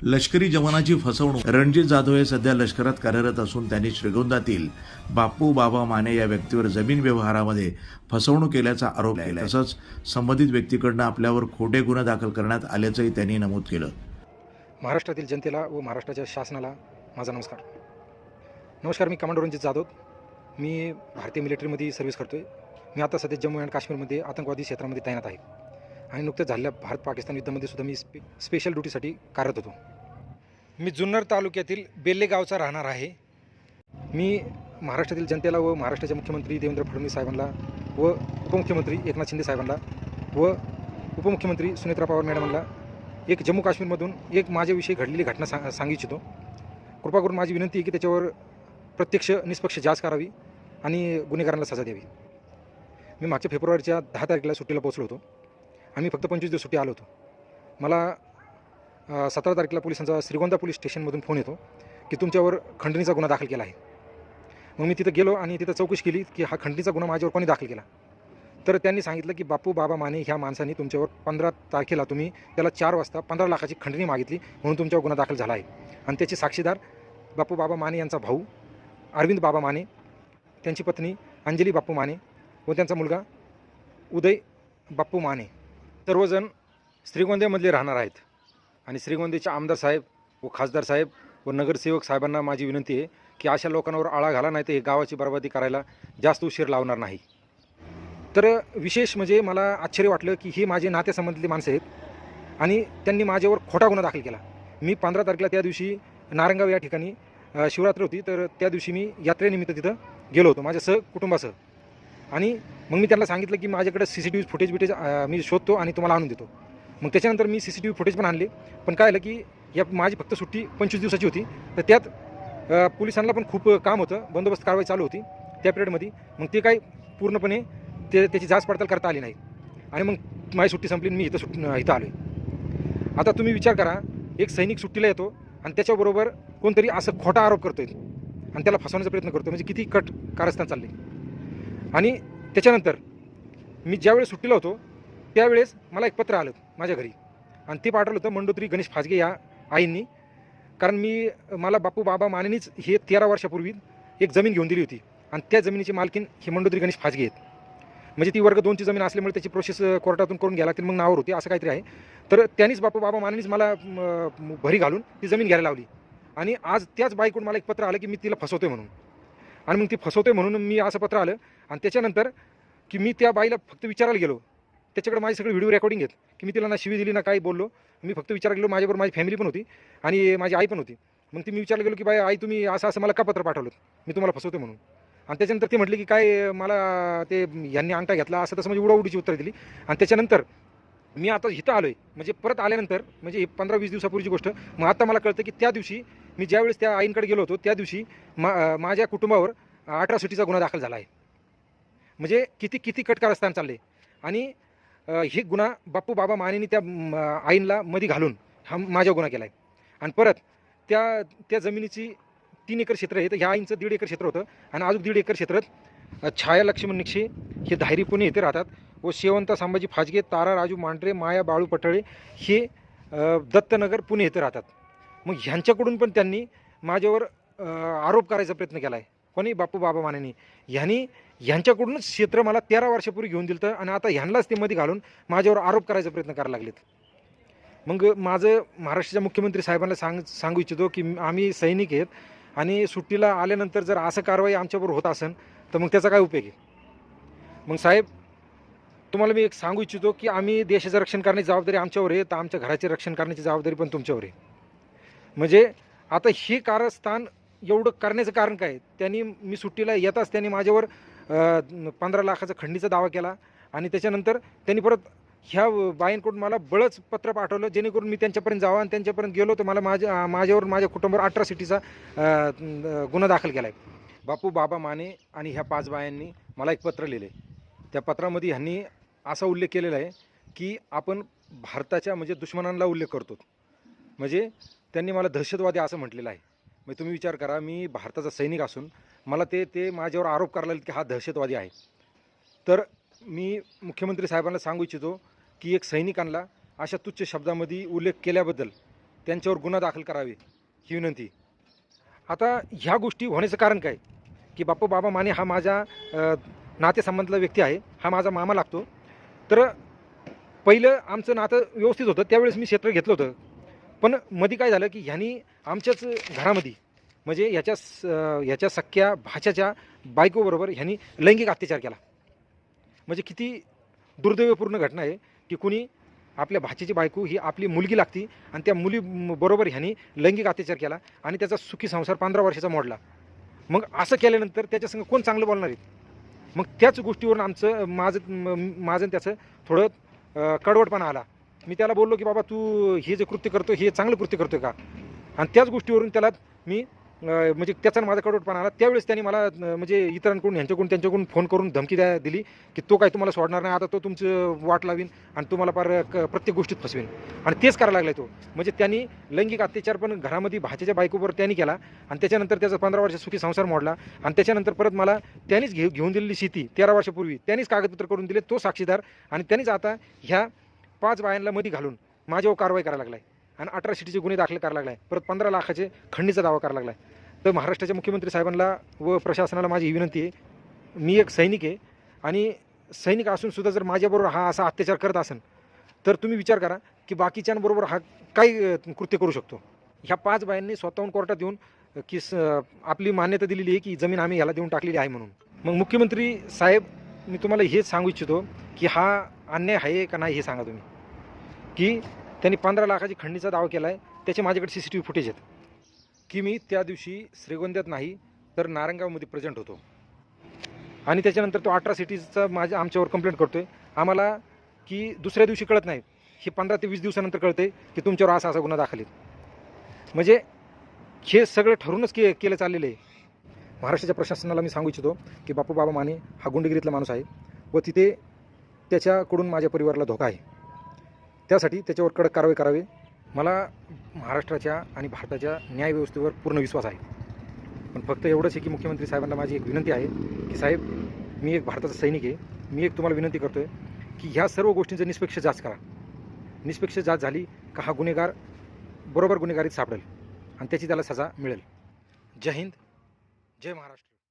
लष्करी जवानाची फसवणूक. रणजित जाधव हे सध्या लष्करात कार्यरत असून त्यांनी श्रीगोंद्यातील बापू बाबा माने या व्यक्तीवर जमीन व्यवहारामध्ये फसवणूक केल्याचा आरोप केला. तसंच संबंधित व्यक्तीकडून आपल्यावर खोटे गुन्हे दाखल करण्यात आल्याचंही त्यांनी नमूद केलं. महाराष्ट्रातील जनतेला व महाराष्ट्राच्या शासनाला माझा नमस्कार. मी कमांडर रणजित जाधव. मी भारतीय मिलिटरीमध्ये सर्व्हिस करतो आहे. मी आता सध्या जम्मू अँड काश्मीरमध्ये आतंकवादी क्षेत्रामध्ये तैनात आहे आणि नुकत्याच झालेल्या भारत पाकिस्तान युद्धामध्ये सुद्धा मी स्पेशल ड्युटीसाठी कार्यरत होतो. मी जुन्नर तालुक्यातील बेल्ले गावचा राहणार आहे. मी महाराष्ट्रातील जनतेला व महाराष्ट्राचे मुख्यमंत्री देवेंद्र फडणवीस साहेबांना व उपमुख्यमंत्री एकनाथ शिंदे साहेबांना व उपमुख्यमंत्री सुनेत्रा पवार मॅडमांना एक जम्मू काश्मीरमधून एक माझ्याविषयी घडलेली घटना सांगू इच्छितो. कृपा करून माझी विनंती आहे की त्याच्यावर प्रत्यक्ष निष्पक्ष जाच करावी आणि गुन्हेगारांना सजा द्यावी. मी मागच्या फेब्रुवारीच्या 10 तारखेला सुट्टीला पोहोचलो होतो आणि मी फक्त 25 दिवस सुट्टी आलो होतो. मला 17 तारखेला पोलिसांचा श्रीगोंदा पोलीस स्टेशनमधून फोन येतो की तुमच्यावर खंडणीचा गुन्हा दाखल केला आहे. मग मी तिथं गेलो आणि तिथं चौकशी केली की हा खंडणीचा गुन्हा माझ्यावर कोणी दाखल केला. तर त्यांनी सांगितलं की बापू बाबा माने ह्या माणसाने तुमच्यावर 15 तारखेला तुम्ही त्याला 4 वाजता 15 लाखाची खंडणी मागितली म्हणून तुमच्यावर गुन्हा दाखल झाला आहे. आणि त्याचे साक्षीदार बापू बाबा माने यांचा भाऊ अरविंद बाबा माने, त्यांची पत्नी अंजली बापू माने व त्यांचा मुलगा उदय बापू माने, सर्वजण श्रीगोंद्यामधले राहणार आहेत. आणि श्रीगोंद्याचे आमदार साहेब व खासदार साहेब व नगरसेवक साहेबांना माझी विनंती आहे की अशा लोकांवर आळा घाला, नाही तर हे गावाची बर्बादी करायला जास्त उशीर लावणार नाही. तर विशेष म्हणजे मला आश्चर्य वाटलं की हे माझे नात्यासंबंधीतले माणसं आहेत आणि त्यांनी माझ्यावर खोटा गुन्हा दाखल केला. मी 15 तारखेला त्या दिवशी नारंगाव या ठिकाणी शिवरात्र होती, तर त्या दिवशी मी यात्रेनिमित्त तिथं गेलो होतो माझ्या कुटुंबासह. आणि मग मी त्यांना सांगितलं की माझ्याकडे CCTV फुटेज मी शोधतो आणि तुम्हाला आणून देतो. मग त्याच्यानंतर मी CCTV फुटेज पण आणले. पण काय झालं की माझी फक्त सुट्टी 25 दिवसाची होती, तर त्यात पोलिसांना पण खूप काम होतं, बंदोबस्त कारवाई चालू होती त्या पिरियडमध्ये. मग ते काही पूर्णपणे त्याची जाच पडताळ करता आली नाही आणि मग माझी सुट्टी संपली. मी इथं आलो आहे. आता तुम्ही विचार करा, एक सैनिक सुट्टीला येतो आणि त्याच्याबरोबर कोणतरी असं खोटा आरोप करतोय आणि त्याला फसवण्याचा प्रयत्न करतो, म्हणजे किती कट कारस्थान चालले. आणि त्याच्यानंतर मी ज्यावेळेस सुट्टीला होतो त्यावेळेस मला एक पत्र आलं माझ्या घरी आणि ते पाठवलं होतं मंडोत्री गणेश फाजगे या आईंनी. कारण मला बापू बाबा मानेनीच हे 13 वर्षापूर्वी एक जमीन घेऊन दिली होती आणि त्या जमिनीची मालकीन हे मंडोत्री गणेश फाजगे आहेत. म्हणजे ती वर्ग 2ची जमीन असल्यामुळे त्याची प्रोसेस कोर्टातून करून घ्यायला लागतील, मग नावावर होती असं काहीतरी आहे. तर त्यांनीच बापू बाबा मानेनीच मला भरी घालून ती जमीन घ्यायला लावली. आणि आज त्याच बाईकडून मला एक पत्र आलं की मी तिला फसवतोय म्हणून. आणि मग ती फसवतोय म्हणून मी असं पत्र आलं आणि त्याच्यानंतर की मी त्या बाईला फक्त विचारायला गेलो. त्याच्याकडे माझी सगळी व्हिडिओ रेकॉर्डिंग आहेत की मी तिला ना शिवी दिली ना काही बोललो. मी फक्त विचारायला गेलो. माझ्याबरोबर माझी फॅमिली पण होती आणि माझी आई पण होती. मग ती मी विचारायला गेलो की बाई आई तुम्ही असं मला का पत्र पाठवलं, मी तुम्हाला फसवतो म्हणून. आणि त्याच्यानंतर ते म्हटले की काय मला ते यांनी अंगठा घेतला असं तसं, म्हणजे उडाउडीची उत्तर दिली. आणि त्याच्यानंतर मी आता इथं आलो आहे, म्हणजे परत आल्यानंतर म्हणजे 15-20 दिवसापूर्वीची गोष्ट. मग आता मला कळतं की त्या दिवशी मी ज्यावेळेस त्या आईंकडे गेलो होतो त्या दिवशी माझ्या कुटुंबावर 18 गुन्हा दाखल झाला आहे. म्हणजे किती कटकारस्थान चालले. आणि हे गुन्हा बापू बाबा मानेनी त्या आईंला मध्ये घालून हा माझा गुन्हा केला आहे. आणि परत त्या जमिनीची 3 एकर क्षेत्र आहे, तर ह्या आईंचं 1.5 एकर क्षेत्र होतं आणि अजून 1.5 एकर क्षेत्रात छाया लक्ष्मण निक्षे हे धायरी पुणे येथे राहतात व शेवंता संभाजी फाजगे, तारा राजू मांढरे, माया बाळू पटळे हे दत्तनगर पुणे येथे राहतात. मग ह्यांच्याकडून पण त्यांनी माझ्यावर आरोप करायचा प्रयत्न केला आहे. कोणी बापू बाबा मानेनी ह्यांच्याकडूनच क्षेत्र मला 13 वर्षापूर्वी घेऊन दिलं आणि आता ह्यांनाच ते मध्ये घालून माझ्यावर आरोप करायचा प्रयत्न करायला लागलेत. मग माझं महाराष्ट्राच्या मुख्यमंत्री साहेबांना सांगू इच्छितो की आम्ही सैनिक आहेत आणि सुट्टीला आल्यानंतर जर असं कारवाई आमच्याबरोबर होत असेल तर मग त्याचा काय उपयोग आहे. मग साहेब तुम्हाला मी एक सांगू इच्छितो की आम्ही देशाचं रक्षण करण्याची जबाबदारी आमच्यावर आहे, तर आमच्या घराचे रक्षण करण्याची जबाबदारी पण तुमच्यावर आहे. म्हणजे आता हे कारस्थान एवढं करण्याचं कारण काय, त्यांनी मी सुट्टीला येताच त्यांनी माझ्यावर 15 लाखाचा खंडणीचा दावा केला आणि त्याच्यानंतर त्यांनी परत ह्या बाईंकडून मला बळच पत्र पाठवलं जेणेकरून मी त्यांच्यापर्यंत जावं. आणि त्यांच्यापर्यंत गेलो तर मला माझ्यावर माझ्या कुटुंबावर 18 गुन्हा दाखल केला आहे. बापू बाबा माने आणि ह्या 5 बायांनी मला एक पत्र लिहिले. त्या पत्रामध्ये ह्यांनी असा उल्लेख केलेला आहे की आपण भारताच्या म्हणजे दुश्मनांना उल्लेख करतो. म्हणजे त्यांनी मला दहशतवादी असं म्हटलेलं आहे. मग तुम्ही विचार करा, मी भारताचा सैनिक असून मला ते माझ्यावर आरोप करायला लागले की हा दहशतवादी आहे. तर मी मुख्यमंत्री साहेबांना सांगू इच्छितो की एक सैनिकांना अशा तुच्छ शब्दामध्ये उल्लेख केल्याबद्दल त्यांच्यावर गुन्हा दाखल करावे ही विनंती. आता ह्या गोष्टी होण्याचं कारण काय की बापू बाबा माने हा माझ्या नातेसंबंधातला व्यक्ती आहे, हा माझा मामा लागतो. तर पहिलं आमचं नातं व्यवस्थित होतं, त्यावेळेस मी क्षेत्र घेतलं होतं. पण मध्ये काय झालं की ह्यांनी आमच्याच घरामध्ये म्हणजे ह्याच्या सख्या भाच्याच्या बायकोबरोबर ह्यांनी लैंगिक अत्याचार केला. म्हणजे किती दुर्दैवपूर्ण घटना आहे की कुणी आपल्या भाचीची बायको ही आपली मुलगी लागती आणि त्या मुलीबरोबर ह्यांनी लैंगिक अत्याचार केला आणि त्याचा सुखी संसार 15 वर्षाचा मोडला. मग असं केल्यानंतर त्याच्यासंग कोण चांगलं बोलणार आहेत? मग त्याच गोष्टीवरून माझं त्याचं थोडं कडवटपणा आला. मी त्याला बोललो की बाबा तू हे जे कृत्य करतो हे चांगलं कृत्य करतोय का? आणि त्याच गोष्टीवरून त्याला मी म्हणजे त्याचा माझा कडवटपणा आला. त्यावेळेस त्यांनी मला म्हणजे इतरांकडून त्यांच्याकडून फोन करून धमकी दिली की तो काय तुम्हाला सोडणार नाही, आता तो तुमचं वाट लावीन आणि तुम्हाला प्रत्येक गोष्टीत फसवेन. आणि तेच करायला लागलाय तो. म्हणजे त्यांनी लैंगिक अत्याचार पण घरामध्ये भाच्याच्या बायकोवर त्यांनी केला आणि त्याच्यानंतर त्याचा 15 वर्ष सुखी संसार मोडला. आणि त्याच्यानंतर परत मला त्यांनीच घेऊन दिलेली शेती 13 वर्षापूर्वी त्यांनीच कागदपत्र करून दिले, तो साक्षीदार. आणि त्यांनीच आता ह्या 5 बायांना मध्ये घालून माझ्यावर कारवाई करायला लागलाय आणि अट्रॉसिटीचे गुन्हे दाखल करायला लागलाय. परत 15 लाखाचे खंडणीचा दावा करायला लागलाय. तर महाराष्ट्राच्या मुख्यमंत्री साहेबांना व प्रशासनाला माझी ही विनंती आहे, मी एक सैनिक आहे आणि सैनिक असून सुद्धा जर माझ्याबरोबर हा असा अत्याचार करत असेल तर तुम्ही विचार करा की बाकीच्यांबरोबर हा काय कृत्य करू शकतो. ह्या 5 बायांनी स्वतःहून कोर्टात येऊन की आपली मान्यता दिलेली आहे की जमीन आम्ही ह्याला देऊन टाकलेली आहे म्हणून. मग मुख्यमंत्री साहेब, मी तुम्हाला हेच सांगू इच्छितो की हा अन्याय आहे का नाही हे सांगा तुम्ही. की त्यांनी 15 लाखाची खंडणीचा दावा केला आहे, त्याचे माझ्याकडे CCTV फुटेज आहेत की मी त्या दिवशी श्रीगोंद्यात नाही तर नारंगावमध्ये प्रेझेंट होतो. आणि त्याच्यानंतर तो अट्रॉसिटीचा आमच्यावर कंप्लेंट करतोय. आम्हाला की दुसऱ्या दिवशी कळत नाही, हे 15 ते 20 दिवसानंतर कळते की तुमच्यावर असा गुन्हा दाखल आहे. म्हणजे हे सगळं ठरूनच केलं चाललेलं आहे. महाराष्ट्राच्या प्रशासनाला मी सांगू इच्छितो की बापू बाबा माने हा गुंडगिरीतला माणूस आहे व तिथे त्याच्याकडून माझ्या परिवाराला धोका आहे. त्यासाठी त्याच्यावर कडक कारवाई करावी. मला महाराष्ट्राच्या आणि भारताच्या न्यायव्यवस्थेवर पूर्ण विश्वास आहे. पण फक्त एवढंच आहे की मुख्यमंत्री साहेबांना माझी एक विनंती आहे की साहेब, मी एक भारताचा सैनिक आहे, मी एक तुम्हाला विनंती करतो आहे की ह्या सर्व गोष्टींचं निष्पक्ष जाच करा. निष्पक्ष जाच झाली का हा गुन्हेगार बरोबर गुन्हेगारीत सापडेल आणि त्याची त्याला सजा मिळेल. जय हिंद, जय महाराष्ट्र.